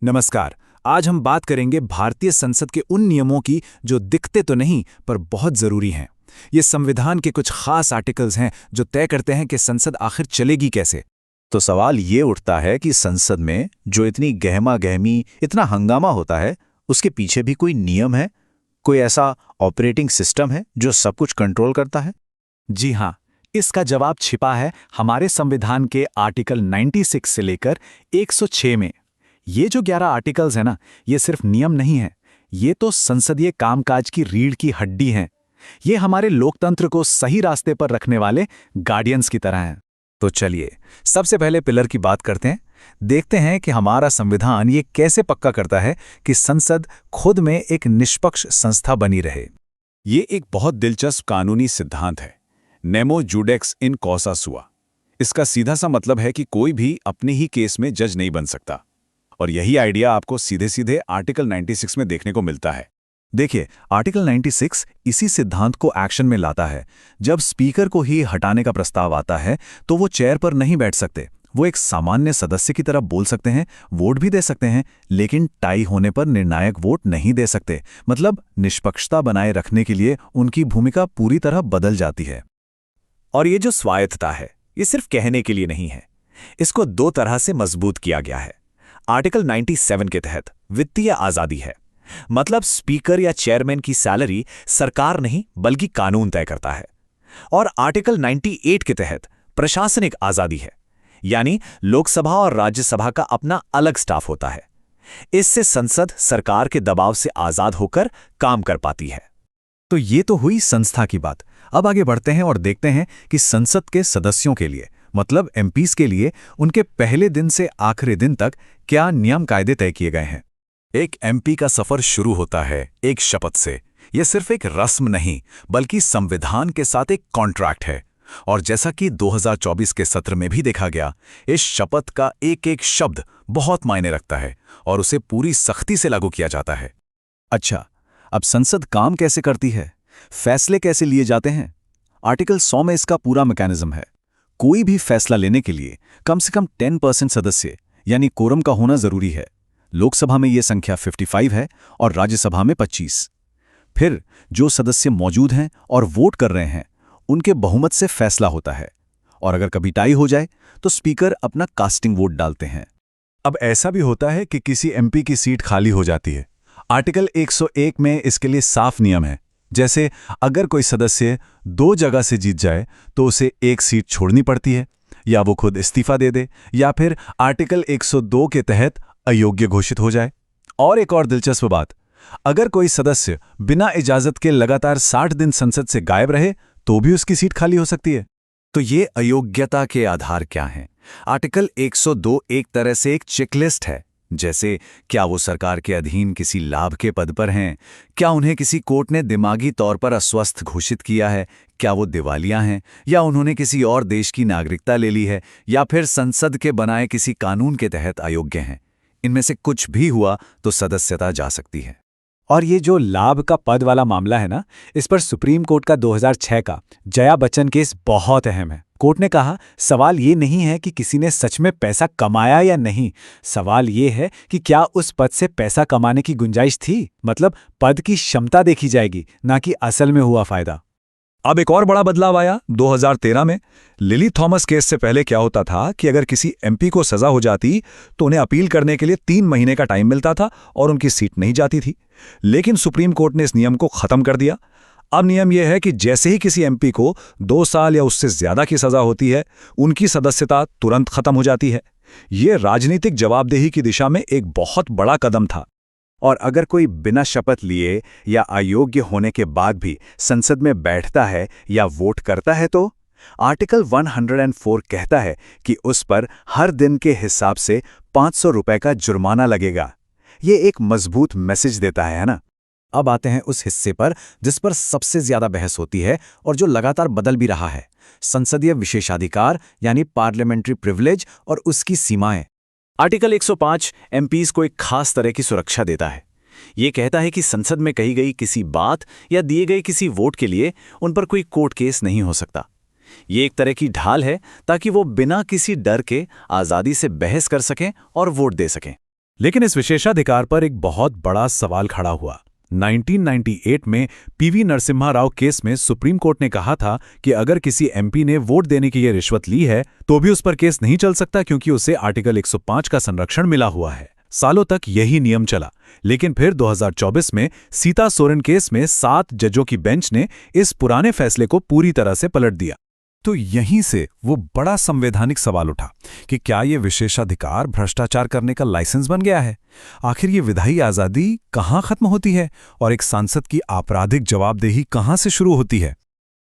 नमस्कार। आज हम बात करेंगे भारतीय संसद के उन नियमों की जो दिखते तो नहीं पर बहुत जरूरी हैं। ये संविधान के कुछ खास आर्टिकल्स हैं जो तय करते हैं कि संसद आखिर चलेगी कैसे। तो सवाल ये उठता है कि संसद में जो इतनी गहमा गहमी इतना हंगामा होता है, उसके पीछे भी कोई नियम है, कोई ऐसा ऑपरेटिंग सिस्टम है जो सब कुछ कंट्रोल करता है? जी हाँ, इसका जवाब छिपा है हमारे संविधान के आर्टिकल 96 से लेकर 106 में। ये जो 11 आर्टिकल्स हैं ना, ये सिर्फ नियम नहीं है, ये तो संसदीय कामकाज की रीढ़ की हड्डी हैं। ये हमारे लोकतंत्र को सही रास्ते पर रखने वाले गार्डियंस की तरह हैं। तो चलिए सबसे पहले पिलर की बात करते हैं। देखते हैं कि हमारा संविधान ये कैसे पक्का करता है कि संसद खुद में एक निष्पक्ष संस्था बनी रहे। ये एक बहुत दिलचस्प कानूनी सिद्धांत है, नेमो जुडेक्स इन कॉसा सुआ। इसका सीधा सा मतलब है कि कोई भी अपने ही केस में जज नहीं बन सकता। और यही आइडिया आपको सीधे सीधे आर्टिकल 96 में देखने को मिलता है। देखिए, आर्टिकल 96 इसी सिद्धांत को एक्शन में लाता है। जब स्पीकर को ही हटाने का प्रस्ताव आता है तो वो चेयर पर नहीं बैठ सकते, वो एक सामान्य सदस्य की तरह बोल सकते हैं, वोट भी दे सकते हैं, लेकिन टाई होने पर निर्णायक वोट नहीं दे सकते। मतलब निष्पक्षता बनाए रखने के लिए उनकी भूमिका पूरी तरह बदल जाती है। और ये जो स्वायत्तता है, ये सिर्फ कहने के लिए नहीं है, इसको दो तरह से मजबूत किया गया है। आर्टिकल 97 के तहत वित्तीय आजादी है, मतलब स्पीकर या चेयरमैन की सैलरी सरकार नहीं बल्कि कानून तय करता है। और आर्टिकल 98 के तहत प्रशासनिक आजादी है, यानी लोकसभा और राज्यसभा का अपना अलग स्टाफ होता है। इससे संसद सरकार के दबाव से आजाद होकर काम कर पाती है। तो ये तो हुई संस्था की बात। अब आगे बढ़ते हैं और देखते हैं कि संसद के सदस्यों के लिए, मतलब एमपीज के लिए, उनके पहले दिन से आखिरी दिन तक क्या नियम कायदे तय किए गए हैं। एक एमपी का सफर शुरू होता है एक शपथ से। यह सिर्फ एक रस्म नहीं बल्कि संविधान के साथ एक कॉन्ट्रैक्ट है। और जैसा कि 2024 के सत्र में भी देखा गया, इस शपथ का एक एक शब्द बहुत मायने रखता है और उसे पूरी सख्ती से लागू किया जाता है। अच्छा, अब संसद काम कैसे करती है, फैसले कैसे लिए जाते हैं? आर्टिकल 100 में इसका पूरा मैकेनिज्म है। कोई भी फैसला लेने के लिए कम से कम 10% सदस्य यानी कोरम का होना जरूरी है। लोकसभा में यह संख्या 55 है और राज्यसभा में 25। फिर जो सदस्य मौजूद हैं और वोट कर रहे हैं, उनके बहुमत से फैसला होता है। और अगर कभी टाई हो जाए तो स्पीकर अपना कास्टिंग वोट डालते हैं। अब ऐसा भी होता है कि किसी एमपी की सीट खाली हो जाती है। आर्टिकल 101 में इसके लिए साफ नियम है। जैसे अगर कोई सदस्य 2 जगह से जीत जाए तो उसे एक सीट छोड़नी पड़ती है, या वो खुद इस्तीफा दे दे, या फिर आर्टिकल 102 के तहत अयोग्य घोषित हो जाए। और एक और दिलचस्प बात, अगर कोई सदस्य बिना इजाजत के लगातार 60 दिन संसद से गायब रहे तो भी उसकी सीट खाली हो सकती है। तो ये अयोग्यता के आधार क्या हैं? आर्टिकल 102 एक तरह से एक चेकलिस्ट है। जैसे क्या वो सरकार के अधीन किसी लाभ के पद पर हैं, क्या उन्हें किसी कोर्ट ने दिमागी तौर पर अस्वस्थ घोषित किया है, क्या वो दिवालिया हैं, या उन्होंने किसी और देश की नागरिकता ले ली है, या फिर संसद के बनाए किसी कानून के तहत अयोग्य हैं। इनमें से कुछ भी हुआ तो सदस्यता जा सकती है। और ये जो लाभ का पद वाला मामला है ना, इस पर सुप्रीम कोर्ट का 2006 का जया बच्चन केस बहुत अहम है। कोर्ट ने कहा, सवाल ये नहीं है कि किसी ने सच में पैसा कमाया या नहीं, सवाल ये है कि क्या उस पद से पैसा कमाने की गुंजाइश थी। मतलब पद की क्षमता देखी जाएगी, ना कि असल में हुआ फायदा। अब एक और बड़ा बदलाव आया 2013 में। लिली थॉमस केस से पहले क्या होता था कि अगर किसी एमपी को सजा हो जाती तो उन्हें अपील करने के लिए 3 महीने का टाइम मिलता था और उनकी सीट नहीं जाती थी। लेकिन सुप्रीम कोर्ट ने इस नियम को खत्म कर दिया। अब नियम यह है कि जैसे ही किसी एमपी को 2 साल या उससे ज्यादा की सजा होती है, उनकी सदस्यता तुरंत खत्म हो जाती है। यह राजनीतिक जवाबदेही की दिशा में एक बहुत बड़ा कदम था। और अगर कोई बिना शपथ लिए या अयोग्य होने के बाद भी संसद में बैठता है या वोट करता है तो आर्टिकल 104 कहता है कि उस पर हर दिन के हिसाब से 500 रुपए का जुर्माना लगेगा। ये एक मजबूत मैसेज देता है ना? अब आते हैं उस हिस्से पर जिस पर सबसे ज्यादा बहस होती है और जो लगातार बदल भी रहा है, संसदीय विशेषाधिकार यानी पार्लियामेंट्री प्रिविलेज और उसकी सीमाएं। आर्टिकल 105 एमपीज को एक खास तरह की सुरक्षा देता है। ये कहता है कि संसद में कही गई किसी बात या दिए गए किसी वोट के लिए उन पर कोई कोर्ट केस नहीं हो सकता। ये एक तरह की ढाल है ताकि वो बिना किसी डर के आज़ादी से बहस कर सकें और वोट दे सकें। लेकिन इस विशेषाधिकार पर एक बहुत बड़ा सवाल खड़ा हुआ। 1998 में पीवी नरसिम्हा राव केस में सुप्रीम कोर्ट ने कहा था कि अगर किसी एमपी ने वोट देने की ये रिश्वत ली है तो भी उस पर केस नहीं चल सकता, क्योंकि उसे आर्टिकल 105 का संरक्षण मिला हुआ है। सालों तक यही नियम चला, लेकिन फिर 2024 में सीता सोरेन केस में 7 जजों की बेंच ने इस पुराने फैसले को पूरी तरह से पलट दिया। तो यहीं से वो बड़ा संवैधानिक सवाल उठा कि क्या ये विशेषाधिकार भ्रष्टाचार करने का लाइसेंस बन गया है? आखिर ये विधायी आज़ादी कहाँ खत्म होती है और एक सांसद की आपराधिक जवाबदेही कहाँ से शुरू होती है?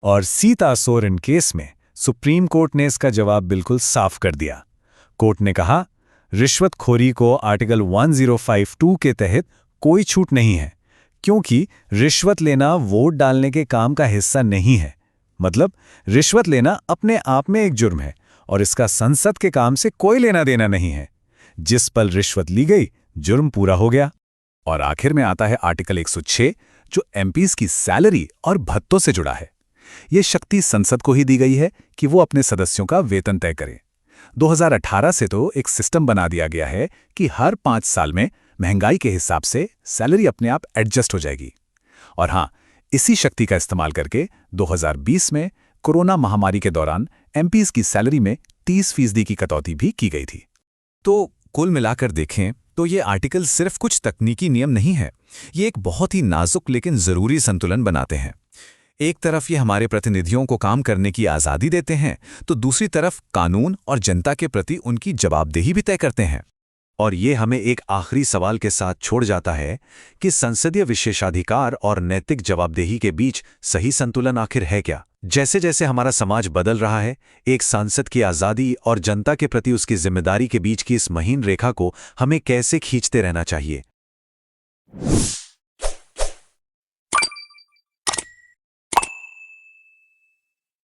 और सीता सोरेन केस में सुप्रीम कोर्ट ने इसका जवाब बिल्कुल साफ कर दिया। कोर्ट ने कहा, रिश्वतखोरी को आर्टिकल 1052 के तहत कोई छूट नहीं है, क्योंकि रिश्वत लेना वोट डालने के काम का हिस्सा नहीं है। मतलब रिश्वत लेना अपने आप में एक जुर्म है और इसका संसद के काम से कोई लेना देना नहीं है। जिस पल रिश्वत ली गई, जुर्म पूरा हो गया। और आखिर में आता है आर्टिकल 106, जो एमपीज की सैलरी और भत्तों से जुड़ा है। ये शक्ति संसद को ही दी गई है कि वो अपने सदस्यों का वेतन तय करे। 2018 से तो एक सिस्टम बना दिया गया है कि हर 5 साल में महंगाई के हिसाब से सैलरी अपने आप एडजस्ट हो जाएगी। और हाँ, इसी शक्ति का इस्तेमाल करके 2020 में कोरोना महामारी के दौरान एमपीज की सैलरी में 30% की कटौती भी की गई थी। तो कुल मिलाकर देखें तो ये आर्टिकल सिर्फ कुछ तकनीकी नियम नहीं है, ये एक बहुत ही नाजुक लेकिन जरूरी संतुलन बनाते हैं। एक तरफ ये हमारे प्रतिनिधियों को काम करने की आज़ादी देते हैं, तो दूसरी तरफ कानून और जनता के प्रति उनकी जवाबदेही भी तय करते हैं। और ये हमें एक आखिरी सवाल के साथ छोड़ जाता है कि संसदीय विशेषाधिकार और नैतिक जवाबदेही के बीच सही संतुलन आखिर है क्या? जैसे जैसे हमारा समाज बदल रहा है, एक सांसद की आज़ादी और जनता के प्रति उसकी जिम्मेदारी के बीच की इस महीन रेखा को हमें कैसे खींचते रहना चाहिए?